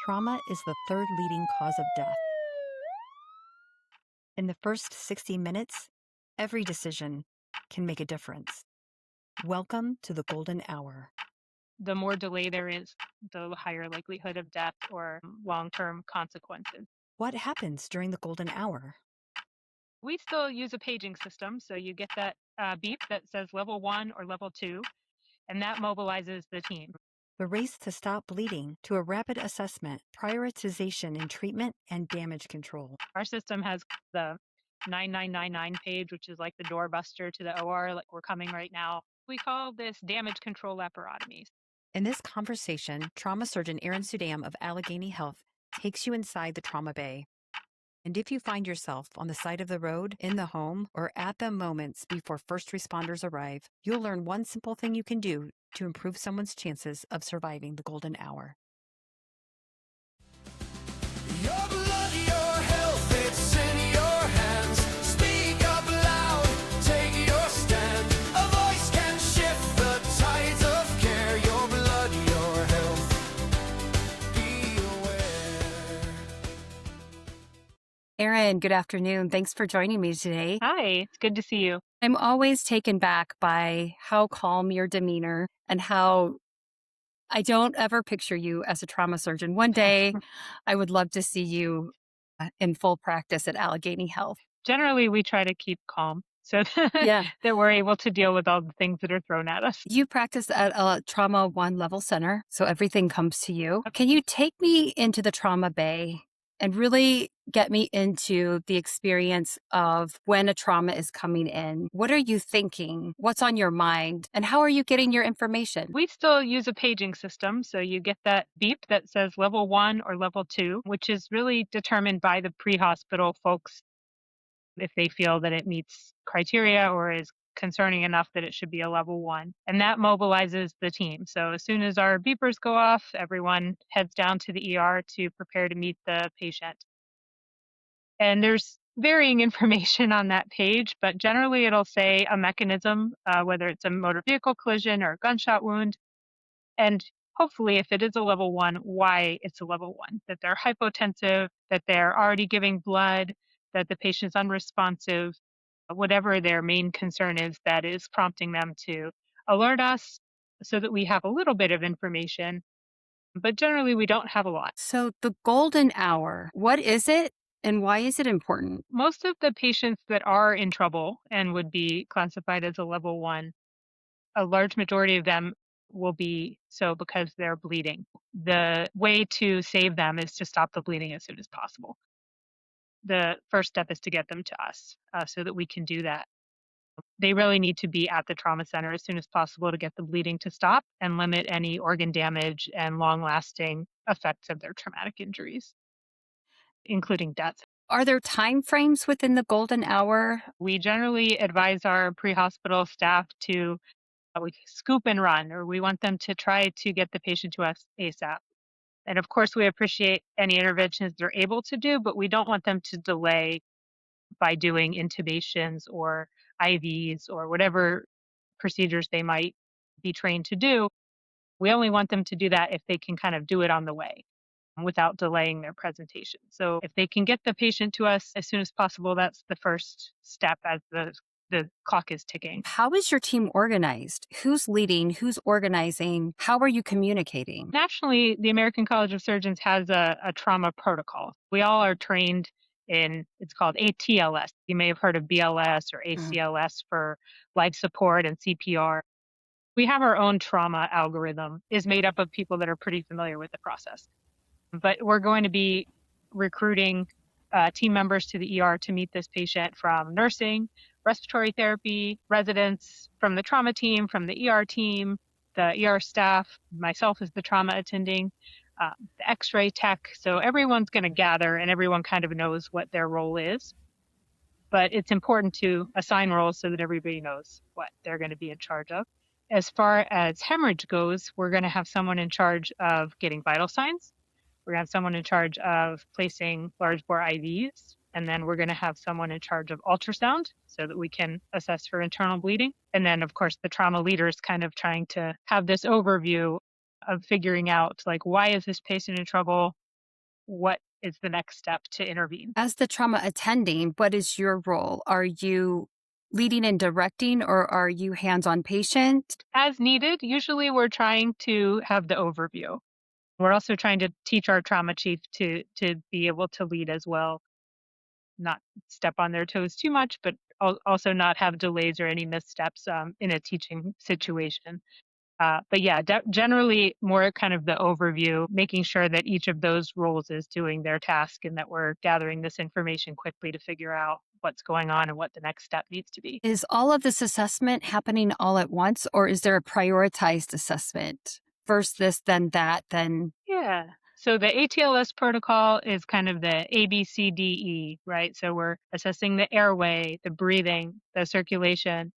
Trauma is the third leading cause of death. In the first 60 minutes, every decision can make a difference. Welcome to the golden hour. The more delay there is, the higher likelihood of death or long-term consequences. What happens during the golden hour? We still use a paging system, so you get that beep that says level 1 or level 2, and that mobilizes the team. The race to stop bleeding to a rapid assessment, prioritization in treatment, and damage control. Our system has the 9999 page, which is like the doorbuster to the OR, like we're coming right now. We call this damage control laparotomies. In this conversation, trauma surgeon Erin Suydam of Allegheny Health takes you inside the trauma bay. And if you find yourself on the side of the road, in the home, or at the moments before first responders arrive, you'll learn one simple thing you can do to improve someone's chances of surviving the golden hour. Your blood, your health, it's in your hands. Speak up loud, take your stand. A voice can shift the tides of care. Your blood, your health, be aware. Erin, good afternoon. Thanks for joining me today. Hi, it's good to see you. I'm always taken back by how calm your demeanor and how I don't ever picture you as a trauma surgeon. One day, I would love to see you in full practice at Allegheny Health. Generally, we try to keep calm so Yeah. that we're able to deal with all the things that are thrown at us. You practice at a trauma 1 level center, so everything comes to you. Can you take me into the trauma bay and really get me into the experience of when a trauma is coming in? What are you thinking? What's on your mind? And how are you getting your information? We still use a paging system, so you get that beep that says level 1 or level 2, which is really determined by the pre-hospital folks if they feel that it meets criteria or is concerning enough that it should be a level 1. And that mobilizes the team. So as soon as our beepers go off, everyone heads down to the ER to prepare to meet the patient. And there's varying information on that page, but generally it'll say a mechanism, whether it's a motor vehicle collision or a gunshot wound, and hopefully if it is a level 1, why it's a level 1, that they're hypotensive, that they're already giving blood, that the patient's unresponsive, whatever their main concern is that is prompting them to alert us so that we have a little bit of information, but generally we don't have a lot. So, the golden hour, what is it and why is it important? Most of the patients that are in trouble and would be classified as a level 1, a large majority of them will be so because they're bleeding. The way to save them is to stop the bleeding as soon as possible. The first step is to get them to us so that we can do that. They really need to be at the trauma center as soon as possible to get the bleeding to stop and limit any organ damage and long-lasting effects of their traumatic injuries, including death. Are there time frames within the golden hour? We generally advise our pre-hospital staff to we scoop and run, or we want them to try to get the patient to us ASAP. And of course, we appreciate any interventions they're able to do, but we don't want them to delay by doing intubations or IVs or whatever procedures they might be trained to do. We only want them to do that if they can kind of do it on the way without delaying their presentation. So if they can get the patient to us as soon as possible, that's the first step as the clock is ticking. How is your team organized? Who's leading? Who's organizing? How are you communicating? Nationally, the American College of Surgeons has a trauma protocol. We all are trained in, it's called ATLS. You may have heard of BLS or ACLS for life support and CPR. We have our own trauma algorithm, is made up of people that are pretty familiar with the process. But we're going to be recruiting team members to the ER to meet this patient from nursing, respiratory therapy, residents, from the trauma team, from the ER team, the ER staff, myself as the trauma attending, the x-ray tech. So everyone's going to gather and everyone kind of knows what their role is. But it's important to assign roles so that everybody knows what they're going to be in charge of. As far as hemorrhage goes, we're going to have someone in charge of getting vital signs. We're going to have someone in charge of placing large bore IVs. And then we're going to have someone in charge of ultrasound so that we can assess for internal bleeding. And then, of course, the trauma leader is kind of trying to have this overview of figuring out, like, why is this patient in trouble? what is the next step to intervene. As the trauma attending, what is your role? Are you leading and directing, or are you hands-on patient? As needed, usually we're trying to have the overview. We're also trying to teach our trauma chief to be able to lead as well, not step on their toes too much, but also not have delays or any missteps in a teaching situation. But yeah, generally more kind of the overview, making sure that each of those roles is doing their task and that we're gathering this information quickly to figure out what's going on and what the next step needs to be. Is all of this assessment happening all at once, or is there a prioritized assessment? First this, then that, then... Yeah. So the ATLS protocol is kind of the ABCDE, right? So we're assessing the airway, the breathing, the circulation,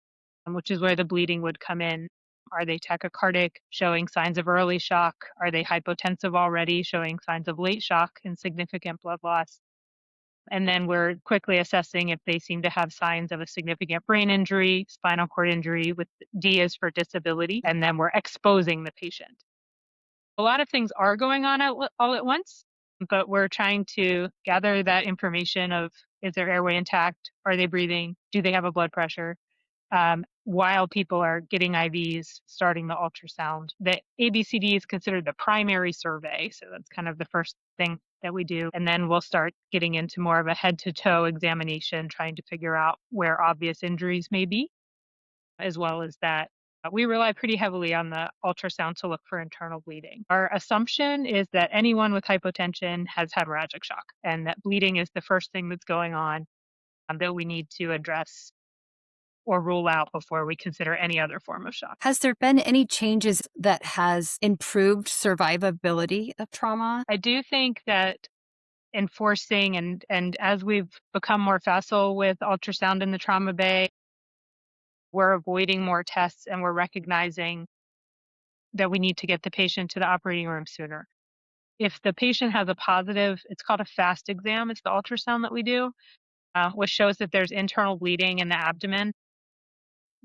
which is where the bleeding would come in. Are they tachycardic, showing signs of early shock? Are they hypotensive already, showing signs of late shock and significant blood loss? And then we're quickly assessing if they seem to have signs of a significant brain injury, spinal cord injury, with D is for disability, and then we're exposing the patient. A lot of things are going on all at once, but we're trying to gather that information of, is their airway intact? Are they breathing? Do they have a blood pressure? While people are getting IVs, starting the ultrasound. The ABCD is considered the primary survey, so that's kind of the first thing that we do. And then we'll start getting into more of a head-to-toe examination, trying to figure out where obvious injuries may be, as well as that. We rely pretty heavily on the ultrasound to look for internal bleeding. Our assumption is that anyone with hypotension has hemorrhagic shock, and that bleeding is the first thing that's going on that we need to address or rule out before we consider any other form of shock. Has there been any changes that has improved survivability of trauma? I do think that enforcing and as we've become more facile with ultrasound in the trauma bay, we're avoiding more tests and we're recognizing that we need to get the patient to the operating room sooner. If the patient has a positive, it's called a fast exam, it's the ultrasound that we do, which shows that there's internal bleeding in the abdomen.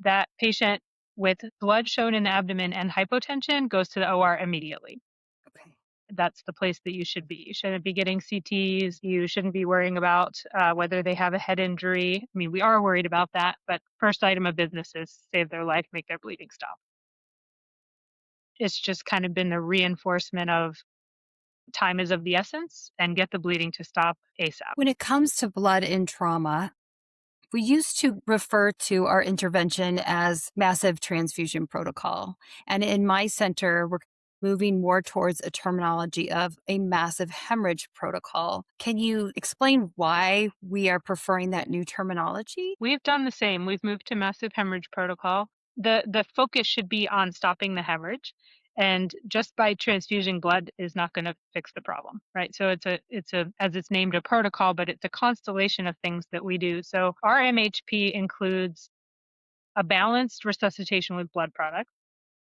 That patient with blood shown in the abdomen and hypotension goes to the OR immediately. Okay. That's the place that you should be. You shouldn't be getting CTs. You shouldn't be worrying about whether they have a head injury. I mean, we are worried about that, but first item of business is save their life, make their bleeding stop. It's just kind of been the reinforcement of time is of the essence and get the bleeding to stop ASAP. When it comes to blood in trauma, we used to refer to our intervention as massive transfusion protocol. And in my center, we're moving more towards a terminology of a massive hemorrhage protocol. Can you explain why we are preferring that new terminology? We've done the same. We've moved to massive hemorrhage protocol. The focus should be on stopping the hemorrhage. And just by transfusing blood is not going to fix the problem, right? So it's as it's named, a protocol, but it's a constellation of things that we do. So our MHP includes a balanced resuscitation with blood products,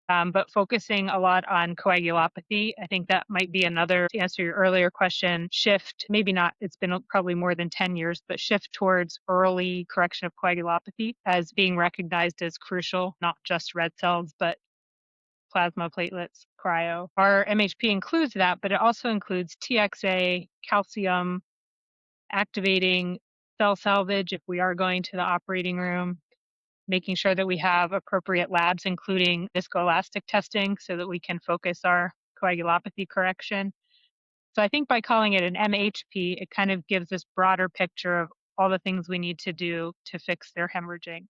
but focusing a lot on coagulopathy. I think that might be another, to answer your earlier question, shift, maybe not, it's been probably more than 10 years, but shift towards early correction of coagulopathy as being recognized as crucial, not just red cells, but plasma, platelets, cryo. Our MHP includes that, but it also includes TXA, calcium, activating cell salvage if we are going to the operating room, making sure that we have appropriate labs, including viscoelastic testing, so that we can focus our coagulopathy correction. So I think by calling it an MHP, it kind of gives this broader picture of all the things we need to do to fix their hemorrhaging,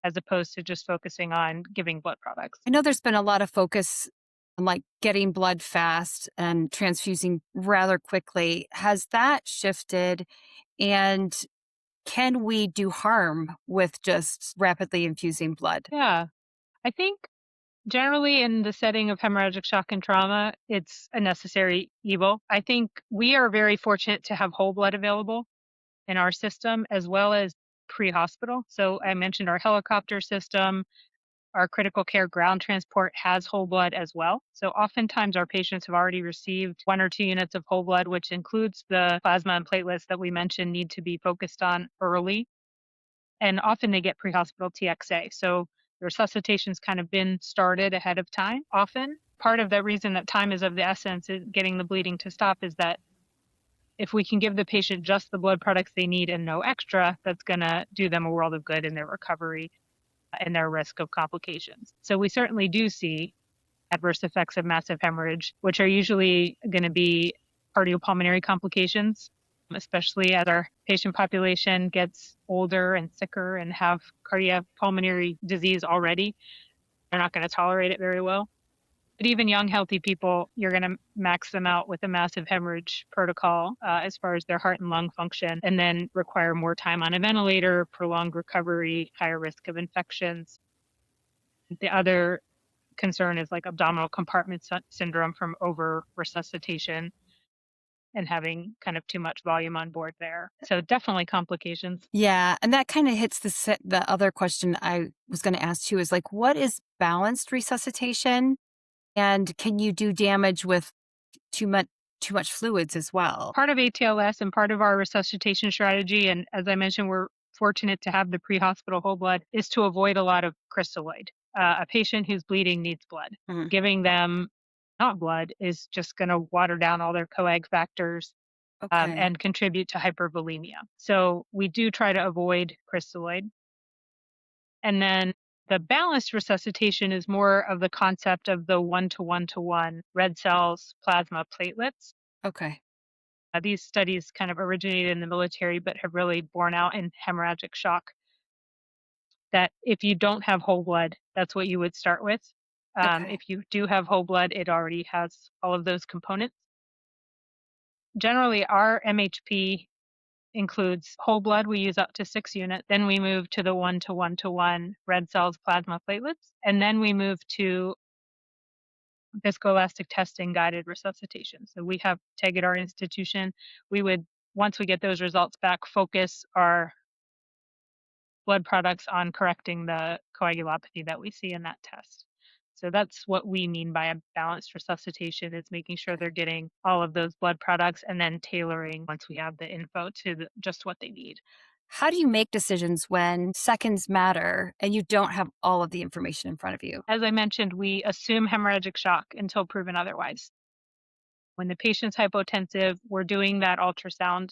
as opposed to just focusing on giving blood products. I know there's been a lot of focus on like getting blood fast and transfusing rather quickly. Has that shifted? And can we do harm with just rapidly infusing blood? Yeah, I think generally in the setting of hemorrhagic shock and trauma, it's a necessary evil. I think we are very fortunate to have whole blood available in our system, as well as pre-hospital. So I mentioned our helicopter system, our critical care ground transport has whole blood as well. So oftentimes our patients have already received 1 or 2 units of whole blood, which includes the plasma and platelets that we mentioned need to be focused on early. And often they get pre-hospital TXA. So the resuscitation's kind of been started ahead of time. Often part of the reason that time is of the essence is getting the bleeding to stop is that if we can give the patient just the blood products they need and no extra, that's going to do them a world of good in their recovery and their risk of complications. So we certainly do see adverse effects of massive hemorrhage, which are usually going to be cardiopulmonary complications, especially as our patient population gets older and sicker and have cardiopulmonary disease already. They're not going to tolerate it very well. But even young, healthy people, you're going to max them out with a massive hemorrhage protocol as far as their heart and lung function, and then require more time on a ventilator, prolonged recovery, higher risk of infections. The other concern is like abdominal compartment syndrome from over resuscitation and having kind of too much volume on board there. So definitely complications. Yeah, and that kind of hits the other question I was going to ask too is like, what is balanced resuscitation? And can you do damage with too much fluids as well? Part of ATLS and part of our resuscitation strategy, and as I mentioned, we're fortunate to have the pre-hospital whole blood, is to avoid a lot of crystalloid. A patient who's bleeding needs blood. Mhm. Giving them not blood is just going to water down all their coag factors Okay. and contribute to hypervolemia. So we do try to avoid crystalloid. And then the balanced resuscitation is more of the concept of the 1-to-1-to-1 red cells, plasma, platelets. Okay. These studies kind of originated in the military, but have really borne out in hemorrhagic shock. That if you don't have whole blood, that's what you would start with. Okay. If you do have whole blood, it already has all of those components. Generally, our MHP includes whole blood. We use up to 6 units. Then we move to the 1-to-1-to-1 red cells, plasma, platelets. And then we move to viscoelastic testing guided resuscitation. So we have TEG at our institution. We would, once we get those results back, focus our blood products on correcting the coagulopathy that we see in that test. So that's what we mean by a balanced resuscitation, is making sure they're getting all of those blood products and then tailoring once we have the info to just what they need. How do you make decisions when seconds matter and you don't have all of the information in front of you? As I mentioned, we assume hemorrhagic shock until proven otherwise. When the patient's hypotensive, we're doing that ultrasound.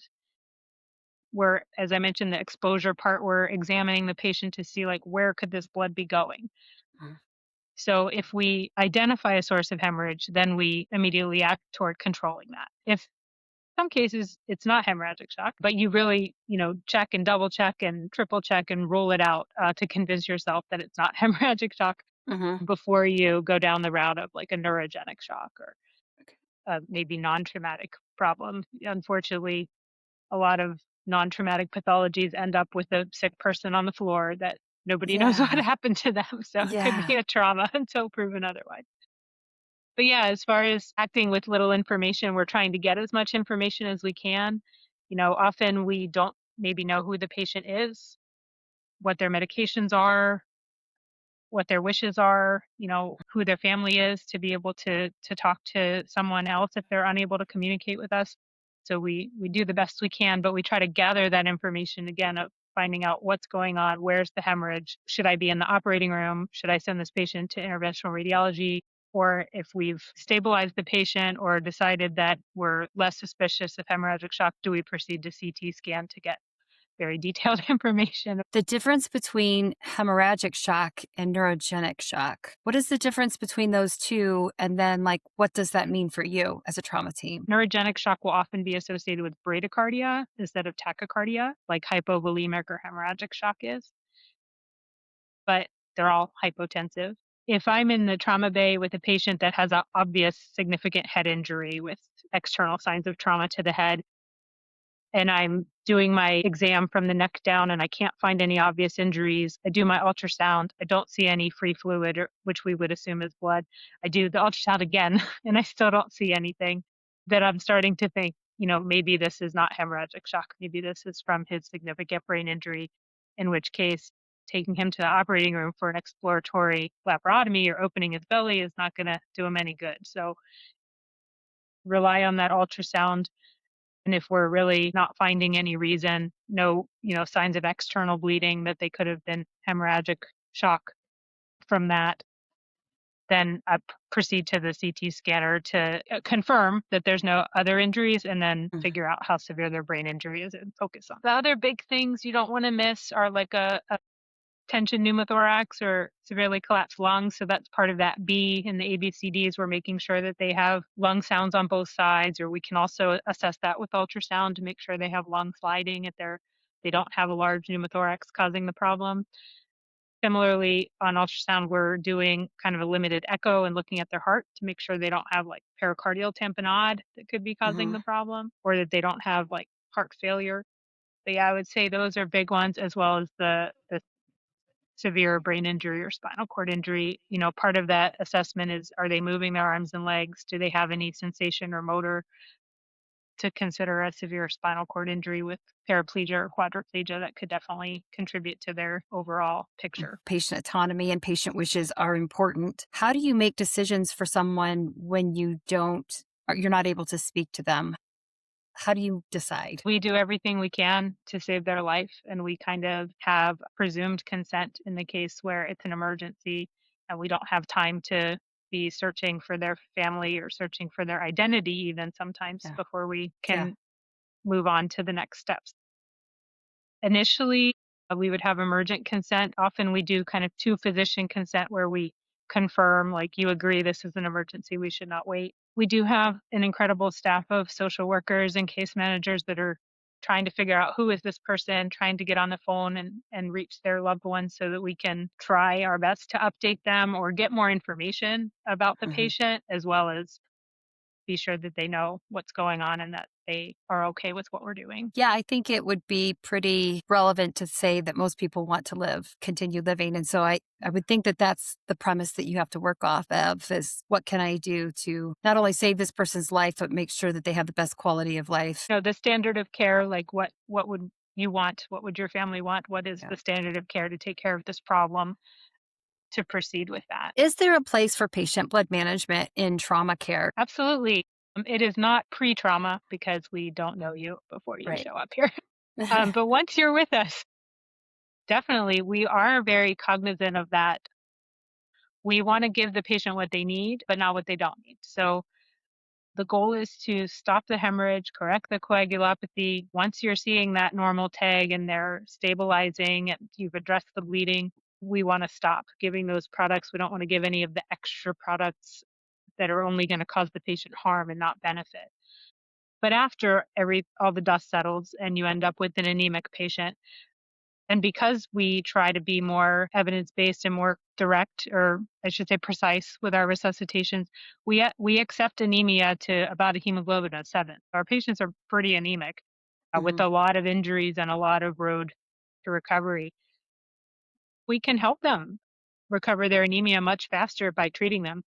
Where, as I mentioned, the exposure part, we're examining the patient to see like where could this blood be going. Mhm. So if we identify a source of hemorrhage, then we immediately act toward controlling that. If some cases it's not hemorrhagic shock, but you really, check and double check and triple check and rule it out to convince yourself that it's not hemorrhagic shock Mhm. before you go down the route of like a neurogenic shock or Okay. maybe non-traumatic problem. Unfortunately, a lot of non-traumatic pathologies end up with a sick person on the floor that nobody knows what Yeah. happened to them. So it could Yeah. be a trauma until proven otherwise. But yeah, as far as acting with little information, we're trying to get as much information as we can. Often we don't maybe know who the patient is, what their medications are, what their wishes are, who their family is, to be able to talk to someone else if they're unable to communicate with us. So we do the best we can, but we try to gather that information again of finding out what's going on, where's the hemorrhage, should I be in the operating room, should I send this patient to interventional radiology, or if we've stabilized the patient or decided that we're less suspicious of hemorrhagic shock, do we proceed to CT scan to get very detailed information? The difference between hemorrhagic shock and neurogenic shock. What is the difference between those two? And then, what does that mean for you as a trauma team? Neurogenic shock will often be associated with bradycardia instead of tachycardia, like hypovolemic or hemorrhagic shock is, but they're all hypotensive. If I'm in the trauma bay with a patient that has an obvious significant head injury with external signs of trauma to the head, and I'm doing my exam from the neck down and I can't find any obvious injuries, I do my ultrasound, I don't see any free fluid, which we would assume is blood. I do the ultrasound again and I still don't see anything. Then I'm starting to think, maybe this is not hemorrhagic shock. Maybe this is from his significant brain injury, in which case taking him to the operating room for an exploratory laparotomy or opening his belly is not going to do him any good. So rely on that ultrasound. And if we're really not finding any reason, no, signs of external bleeding, that they could have been hemorrhagic shock from that, then proceed to the CT scanner to confirm that there's no other injuries, and then figure out how severe their brain injury is and focus on. The other big things you don't want to miss are like a tension pneumothorax or severely collapsed lungs. So that's part of that B in the ABCDs. We're making sure that they have lung sounds on both sides, or we can also assess that with ultrasound to make sure they have lung sliding if they don't have a large pneumothorax causing the problem. Similarly, on ultrasound, we're doing kind of a limited echo and looking at their heart to make sure they don't have like pericardial tamponade that could be causing the problem, or that they don't have like heart failure. But yeah, I would say those are big ones, as well as the severe brain injury or spinal cord injury. You know, part of that assessment is, are they moving their arms and legs? Do they have any sensation or motor? To consider a severe spinal cord injury with paraplegia or quadriplegia, that could definitely contribute to their overall picture. Patient autonomy and patient wishes are important. How do you make decisions for someone when you're not able to speak to them? How do you decide? We do everything we can to save their life, and we kind of have presumed consent in the case where it's an emergency and we don't have time to be searching for their family or searching for their identity even sometimes before we can move on to the next steps. Initially, we would have emergent consent. Often we do kind of two physician consent where we confirm, like, you agree this is an emergency, we should not wait. We do have an incredible staff of social workers and case managers that are trying to figure out who is this person, trying to get on the phone and reach their loved ones so that we can try our best to update them or get more information about the patient, as well as be sure that they know what's going on and that they are okay with what we're doing. Yeah, I think it would be pretty relevant to say that most people want to continue living. And so I would think that that's the premise that you have to work off of, is what can I do to not only save this person's life, but make sure that they have the best quality of life. You know, the standard of care, like what would you want? What would your family want? What is the standard of care to take care of this problem? To proceed with that. Is there a place for patient blood management in trauma care? Absolutely. It is not pre-trauma because we don't know you before you show up here. But once you're with us, definitely, we are very cognizant of that. We want to give the patient what they need, but not what they don't need. So the goal is to stop the hemorrhage, correct the coagulopathy. Once you're seeing that normal tag and they're stabilizing and you've addressed the bleeding, we want to stop giving those products. We don't want to give any of the extra products that are only going to cause the patient harm and not benefit. But after all the dust settles and you end up with an anemic patient, and because we try to be more evidence-based and more direct, or I should say precise, with our resuscitations, we accept anemia to about a hemoglobin of 7. Our patients are pretty anemic with a lot of injuries and a lot of road to recovery. We can help them recover their anemia much faster by treating them.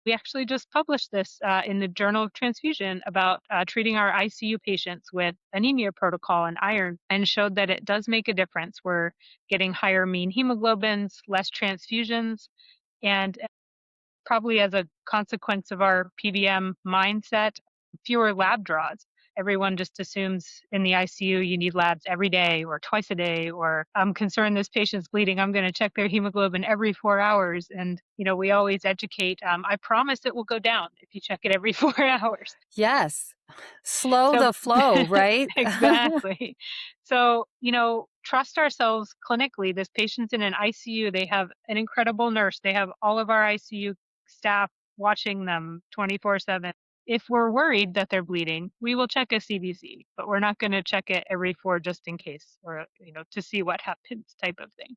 We actually just published this in the Journal of Transfusion about treating our ICU patients with anemia protocol and iron, and showed that it does make a difference. We're getting higher mean hemoglobins, less transfusions, and probably as a consequence of our PBM mindset, fewer lab draws. Everyone just assumes in the ICU you need labs every day or twice a day, or I'm concerned this patient's bleeding, I'm going to check their hemoglobin every 4 hours. And, you know, we always educate, I promise it will go down if you check it every 4 hours. Yes. Slow the flow, right? Exactly. So, you know, trust ourselves clinically. This patient's in an ICU. They have an incredible nurse. They have all of our ICU staff watching them 24/7. If we're worried that they're bleeding, we will check a CBC, but we're not going to check it every 4 just in case, or, you know, to see what happens type of thing.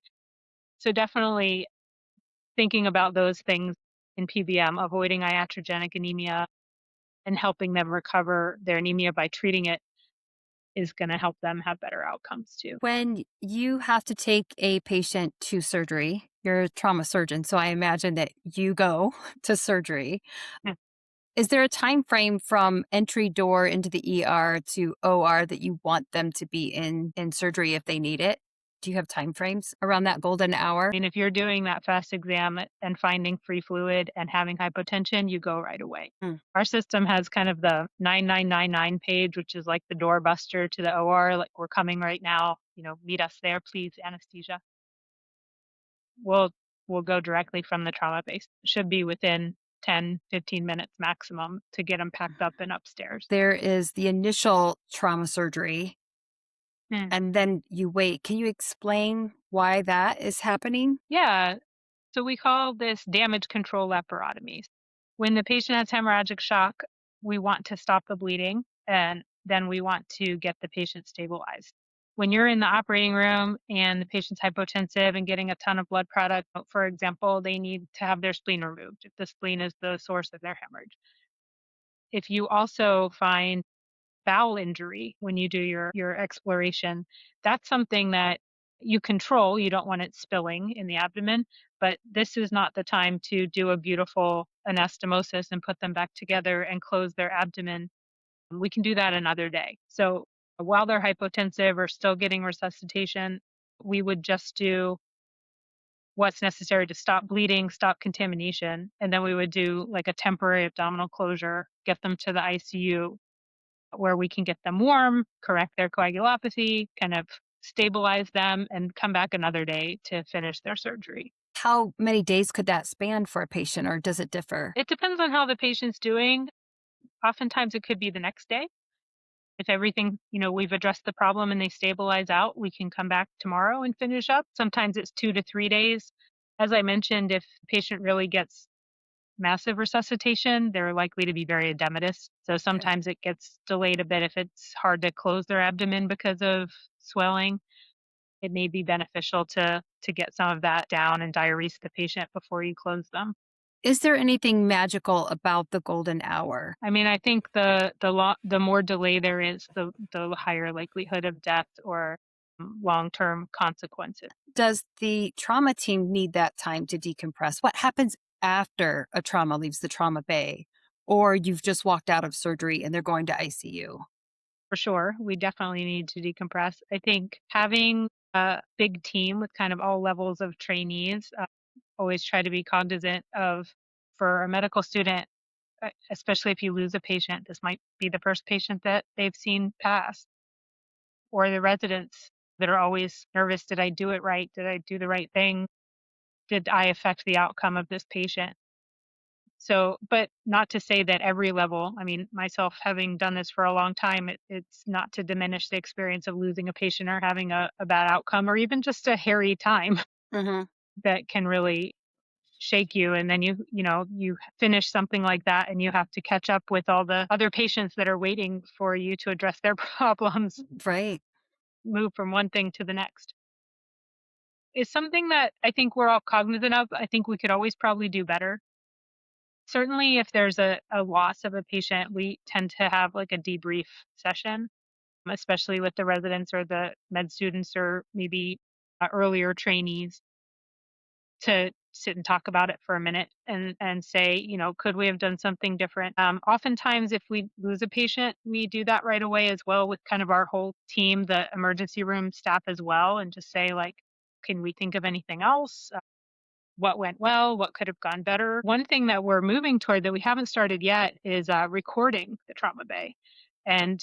So definitely thinking about those things in PBM, avoiding iatrogenic anemia and helping them recover their anemia by treating it is going to help them have better outcomes too. When you have to take a patient to surgery, you're a trauma surgeon, so I imagine that you go to surgery. Yeah. Is there a time frame from entry door into the ER to OR that you want them to be in surgery if they need it? Do you have time frames around that golden hour? I mean, if you're doing that fast exam and finding free fluid and having hypotension, you go right away. Our system has kind of the 9999 page, which is like the doorbuster to the OR. Like, we're coming right now, you know, meet us there, please, anesthesia. We'll will go directly from the trauma base. Should be within 10, 15 minutes maximum to get them packed up and upstairs. There is the initial trauma surgery, Mm. and then you wait. Can you explain why that is happening? Yeah. So we call this damage control laparotomies. When the patient has hemorrhagic shock, we want to stop the bleeding and then we want to get the patient stabilized. When you're in the operating room and the patient's hypotensive and getting a ton of blood product, for example, they need to have their spleen removed if the spleen is the source of their hemorrhage. If you also find bowel injury when you do your exploration, that's something that you control. You don't want it spilling in the abdomen, but this is not the time to do a beautiful anastomosis and put them back together and close their abdomen. We can do that another day. So while they're hypotensive or still getting resuscitation, we would just do what's necessary to stop bleeding, stop contamination, and then we would do like a temporary abdominal closure, get them to the ICU where we can get them warm, correct their coagulopathy, kind of stabilize them, and come back another day to finish their surgery. How many days could that span for a patient, or does it differ? It depends on how the patient's doing. Oftentimes it could be the next day. If everything, we've addressed the problem and they stabilize out, we can come back tomorrow and finish up. Sometimes it's 2 to 3 days. As I mentioned, if the patient really gets massive resuscitation, they're likely to be very edematous. So sometimes it gets delayed a bit if it's hard to close their abdomen because of swelling. It may be beneficial to get some of that down and diurese the patient before you close them. Is there anything magical about the golden hour? I mean, I think the more delay there is, the higher likelihood of death or long-term consequences. Does the trauma team need that time to decompress? What happens after a trauma leaves the trauma bay, or you've just walked out of surgery and they're going to ICU? For sure, we definitely need to decompress. I think having a big team with kind of all levels of trainees, always try to be cognizant of, for a medical student, especially if you lose a patient, this might be the first patient that they've seen pass, or the residents that are always nervous. Did I do it right? Did I do the right thing? Did I affect the outcome of this patient? So, but not to say that every level, I mean, myself having done this for a long time, it's not to diminish the experience of losing a patient or having a bad outcome or even just a hairy time that can really shake you. And then you finish something like that and you have to catch up with all the other patients that are waiting for you to address their problems, Right. move from one thing to the next. It's something that I think we're all cognizant of. I think we could always probably do better. Certainly, if there's a loss of a patient, we tend to have like a debrief session, especially with the residents or the med students or maybe earlier trainees, to sit and talk about it for a minute and say, could we have done something different? Oftentimes, if we lose a patient, we do that right away as well with kind of our whole team, the emergency room staff as well, and just say like, can we think of anything else? What went well, what could have gone better. One thing that we're moving toward that we haven't started yet is recording the trauma bay and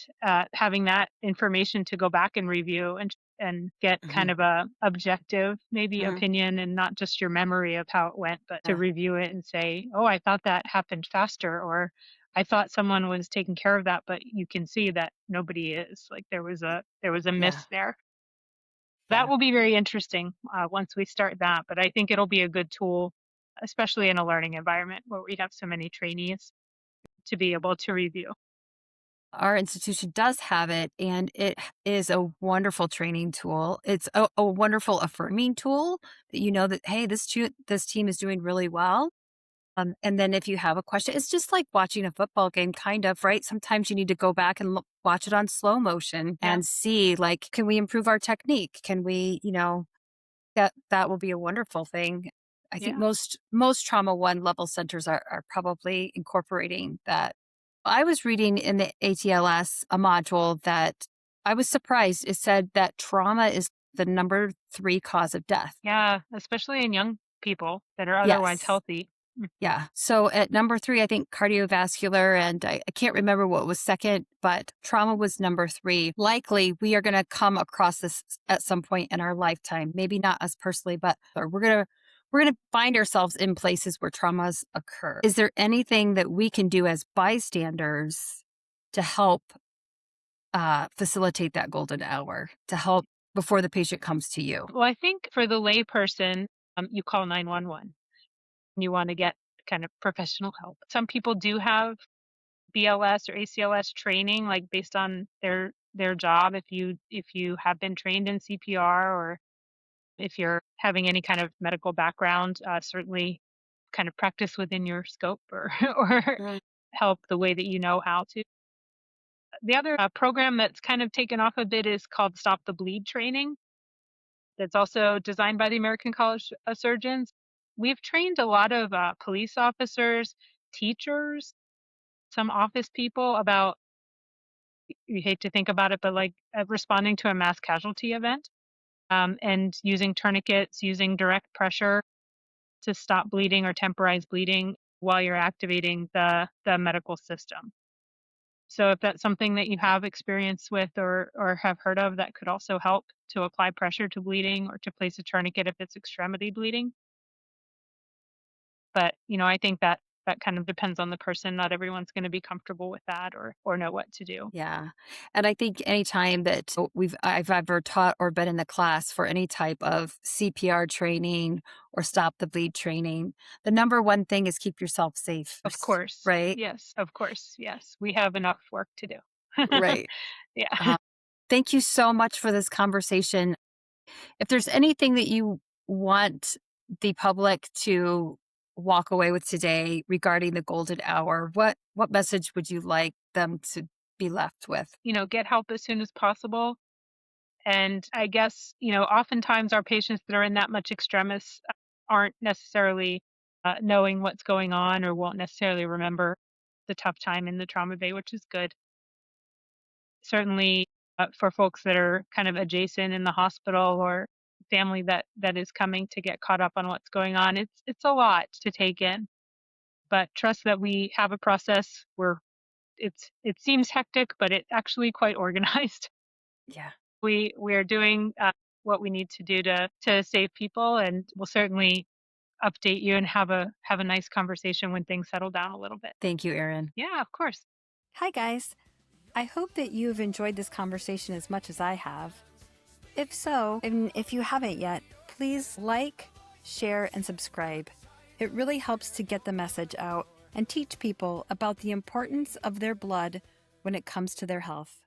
having that information to go back and review and get kind of a objective maybe opinion and not just your memory of how it went, but to review it and say, oh, I thought that happened faster, or I thought someone was taking care of that, but you can see that nobody is. Like there was a miss there. That will be very interesting once we start that, but I think it'll be a good tool, especially in a learning environment where we have so many trainees, to be able to review. Our institution does have it, and it is a wonderful training tool. It's a wonderful affirming tool that that, hey, this team is doing really well. And then if you have a question, it's just like watching a football game, kind of, right? Sometimes you need to go back and watch it on slow motion and see, like, can we improve our technique? Can we, that will be a wonderful thing. I think most Trauma 1 level centers are probably incorporating that. I was reading in the ATLS a module that I was surprised. It said that trauma is the number 3 cause of death. Yeah, especially in young people that are otherwise healthy. Yeah. So at number 3, I think cardiovascular, and I can't remember what was second, but trauma was number 3. Likely we are going to come across this at some point in our lifetime. Maybe not us personally, but we're we're going to find ourselves in places where traumas occur. Is there anything that we can do as bystanders to help facilitate that golden hour, to help before the patient comes to you? Well, I think for the layperson, you call 911 and you want to get kind of professional help. Some people do have BLS or ACLS training, like based on their job. If you have been trained in CPR, or if you're having any kind of medical background, certainly kind of practice within your scope, or or Mm. help the way that you know how to. The other program that's kind of taken off a bit is called Stop the Bleed training. That's also designed by the American College of Surgeons. We've trained a lot of police officers, teachers, some office people about, you hate to think about it, but like responding to a mass casualty event, and using tourniquets, using direct pressure to stop bleeding or temporize bleeding while you're activating the medical system. So if that's something that you have experience with, or have heard of, that could also help to apply pressure to bleeding, or to place a tourniquet if it's extremity bleeding. But, I think that kind of depends on the person. Not everyone's going to be comfortable with that, or know what to do. Yeah. And I think anytime that I've ever taught or been in the class for any type of CPR training or stop the bleed training, the number one thing is keep yourself safe. Of course. Right? Yes, of course. Yes. We have enough work to do. Right. Yeah. Thank you so much for this conversation. If there's anything that you want the public to walk away with today regarding the golden hour, what message would you like them to be left with? Get help as soon as possible. And I guess, oftentimes our patients that are in that much extremis aren't necessarily knowing what's going on, or won't necessarily remember the tough time in the trauma bay, which is good. Certainly for folks that are kind of adjacent in the hospital, or family that is coming to get caught up on what's going on, it's a lot to take in. But trust that we have a process where it seems hectic, but it's actually quite organized. Yeah. We are doing what we need to do to save people, and we'll certainly update you and have a nice conversation when things settle down a little bit. Thank you, Erin. Yeah, of course. Hi, guys. I hope that you've enjoyed this conversation as much as I have. If so, and if you haven't yet, please like, share, and subscribe. It really helps to get the message out and teach people about the importance of their blood when it comes to their health.